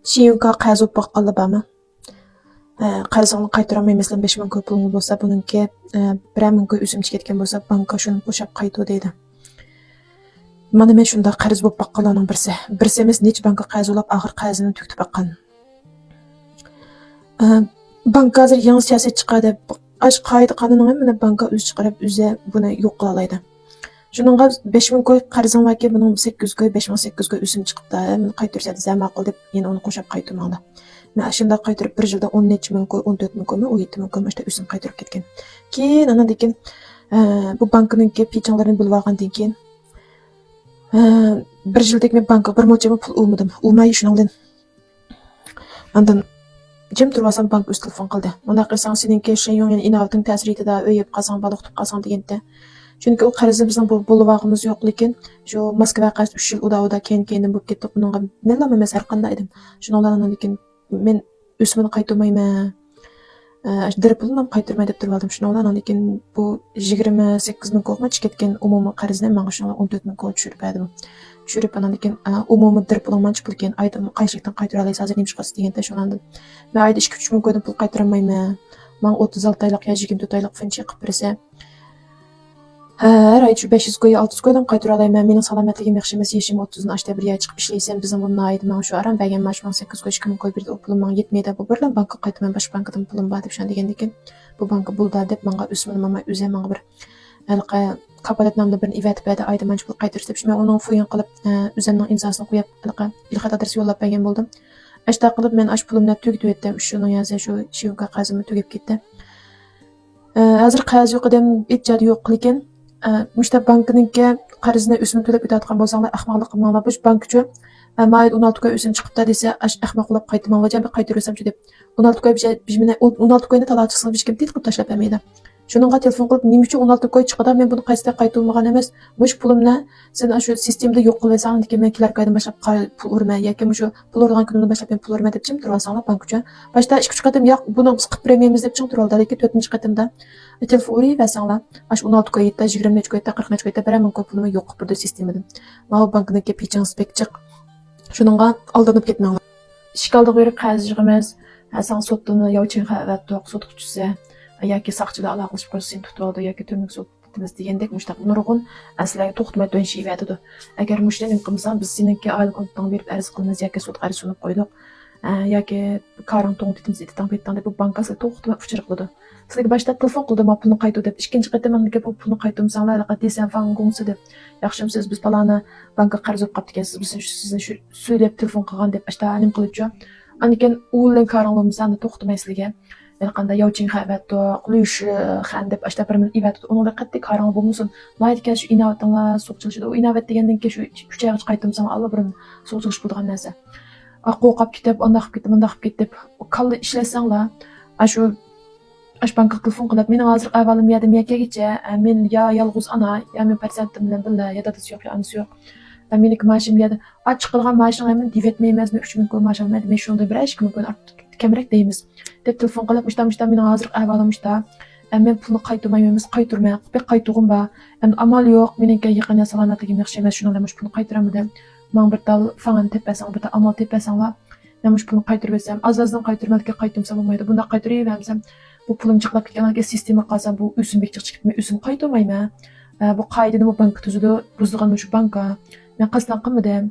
Şiyunka qarzı baqqanlar barmı? Qarzını qaytaramayman, 5 ming pulum bo'lsa, buningki 1 ming o'zimcha ketgan bo'lsa, bankka shuni qo'shib qaytdi deydi. Mana men shunda qarz bo'lib baqqanlarning birisi. Birisi emas, necha bankka qarz olib, oxir qarzini tugitib baqqan. Bank hozir yangi siyosat chiqadi. Ash qoida qonunini mana bankka o'zi chiqarib, o'zi buni yo'q qila oladi. Shuningga 5 ming qarzing yoki buning 800 5800 o'sim chiqibdi. Meni qaytarsa desa ma'qul deb yana uni qo'shib qaytarmoqda. Men shunda qaytarib 1 yilda 10 necha ming 14 ming 17 ming işte o'sim qaytarib ketgan. Keyin ana degan bu bankninki pechanlarini bilib olgandan keyin 1 yildek men bankka bir mo'lcha pul olmadim. Olmay shuningdan andan jim turmasam bank o'z telefon qildi. Bunda qilsang seninki shayong yani inovating ta'sirida o'yib qolsang, baliq tutib qolsang deganda. Chunki u qarzi bizning bo'lib olganimiz yo'q, lekin shu Moskva qarz 3 yil uda keyin bo'lib ketdi. Buningga menlar emas har qanday edim. Shuningdan lekin men o'smini qaytarmayman. Dirpulni qaytarmay deb turdim. Shuningdan lekin bu 28 ming qo'yib ketgan umumiy qarzni menga shuningdan 14 ming tushirib berdi bu. Tushirib ana lekin umumiy dirpulni manchi pul keyin aytdim qaychilikdan qaytara olasiz hozir nima chiqasiz deganda shuningdan men oyda 2-3 ming pul qaytarmayman. Men 36 oylik yoki 24 oylik funksiya qilib bersa her ay 500 600 qaytara olmayman. Mening salomatligim yaxshi emas, yashim 30 ni oshda bir yil chiqib ishlaysam, bizning bundan oyda men shu aram bergan maosh 8 2 ming berdi, o pulim menga yetmaydi. Bu birdan bankka qaytaman, boshqa bankdan pulim bor deb shon degan ekan. Bu bankka bulda deb menga o'smini menga o'zi menga bir halqa kapolatnomda bir ivatib berdi, oyda menga pul qaytarish deb men uni foyin qilib o'zining imzosini qo'yib halqa ilxat adresi yo'llab bergan bo'ldim. Ashta qilib men ash pulimni tugitib etdim. Shuni yo'lsa shu shiyunka qarzimni tugib ketdi. Hozir qarz yo'q deb ijod yo'q, lekin Müşte bankınınki qarzini o'sini to'lab o'tayotgan bo'lsanglar ahmoqlik qilmanglar. Bu bankchi mayli 16 oy o'sim chiqibdi desa, ahmoqlik qaytmanglar, jabr qaytaraversamchi deb. 16 oy biz meni 16 oyni talab chiqsin hech kim qilib tashlab bermaydi. Shuningga telefon qilib, nima uchun 16 oy chiqadi? Men buni qayta qaytarmagan emas. Bu pulimni sen shu sistemda yo'q qilasan, lekin men kelar qaydan boshlab pul urma yoki shu pul urgan kunimdan boshlab men pul urma deb jim turasanglar bankchi. Boshda 2-3 qatim yo'q, buni biz qilib bermaymiz deb jim turoldi, lekin 4-chi qatimda telefon uraverasanglar. Ash 16 oyda 20 oyda 40 oyda 1 ming pulimi yo'q qilib berdi sistemadan. Mana bankniki pechans bekchiq. Shuningga aldanib ketmanglar. Ishkalda qo'yib qarz yig'imiz, san sotdini yo'qchin xavat sotquchisi yoki saqchilar aloqalashib qo'ysa sen tutib oldi yoki turmak sotdimiz degandek mushtaq nurg'un asliga to'xtamay to'yishib yotadi. Agar mushtaning qilsam biz seniki oylik kontdan berib arz qilamiz yoki sud qarz sunib qo'ydik. Yoki qarang to'ngtimiz etdan betdan deb bankasi to'xtamay uchiriqladi. Sizlarga boshda telefon qildim, pulni qaytar deb. Ikkinchi qatam menga bu pulni qaytarmasanglar, desam fan gongsi deb. Yaxshimsiz biz palani bankka qarz olib qolib ekansiz. Biz sizni shu so'rab telefon qilgan deb ashta anim qilibchi. Aniken ulen qaranglamsan to'xtamay sizlarga. Qanday yo'qchin xabatda qulush xan deb ashta bir men ivat uni qattiq qarang bo'lmasin. Maytga shu inovatlar so'qchilishdi. U inovat degandan keyin shu 3 oyga qaytamsan, Alloh birin so'qchilish bo'lgan narsa. Qo'rqib ketib, unda qilib ketib, bunda qilib ketib, kalla ishlasanglar, shu bankka telefon qilib, meni hozir avalim yadim yakagacha, men ya yolg'iz ana, ya men farzandim bilan birga, ya dadasi yo'q, ya anasi yo'q. Meniki maoshim yadi. Ochiq qilgan maoshim men devetmaymiz, men 3 ming maosh olmaydi. Men shunda bir 2 ming kamroq deymiz. Deb telefon qilib, mushtam meni hozir avalim men pulni qaytarmaymiz, qaytarmay, qaytug'im bor. Endi amal yo'q, meniki yaqin salomatligim yaxshi emas, shundan men pulni qaytaraman. Men bir dal falan tepasang, bir dal amal tepasanglar, men pulni qaytarib bersam, azazdan qaytarmadga qaytumsa bo'lmaydi. Bunda qaytaraversam, bu pulim chiqib ketganlarga sistema qolsa, bu o'sim bekchiq chiqib, men o'sim qaytarmayman. Bu qoidani bu bank tuzdi, buzilgan shu banka. Men qasdan qilmadim.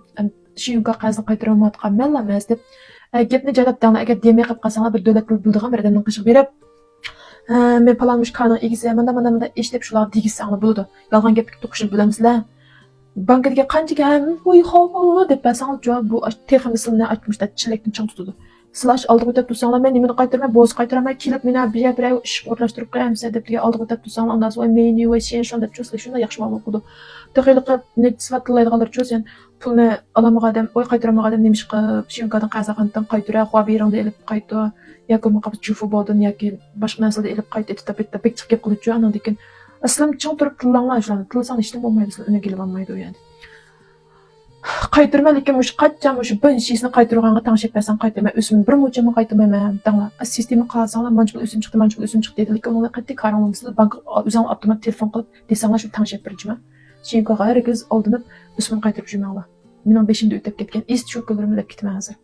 Shiyunka qarzni qaytaramayotgan men emas deb gapni jalabdan agar demay qilib qolsanglar, bir davlat pul bildigan bir odamdan qishib berib, men palanmush kanun egisi, mana eshitib shular degisanglar bo'ladi. Yolg'on gapga to'qishib bilamizlar. Bankadagi qanchaga voy xovo deb basanglar javob bu texnikasini aytmoqda chilikni ching tutadi. Sizlar oldiga o'tib tursanglar, men nimani qaytarmay, bo'z qaytaramay kelib meni bir ish o'rlashtirib qo'yamsiz deb oldiga o'tib tursanglar, undan so'ng meni va sen shunda cho'slik shunda yaxshi ma'lum bo'ldi. Taxiliqqa net sifatlaydiganlar cho'sin pulni olamagan, o'y qaytaramagan nima ish qilib, shiyunkadan qarzaqandan qaytara, xo'birongda elib qaytar, yoki muqabit jufu bo'ldim yoki boshqa narsada elib qayt etib bek chiqib qiluvchi ana degan. Aslan ching turib tilanglar ishlarni tilsan ishni bo'lmaydi, uni kelib olmaydi u yani. Qaytarma lekin mush qachon mush bir ishni qaytarganga tangshib bersan qaytarma, o'smin bir mo'chama qaytarmayman. Tanglar sistema qilsanglar, manchul o'sim chiqdi dedi, lekin uni qattiq qaranglar, bank o'zing avtomat telefon qilib desanglar shu tangshib berjima. Shiyunka hargiz oldinib o'smin qaytarib jumanglar. Mening 5-imda o'tib ketgan, ist shu kunlarimda ketmay hozir.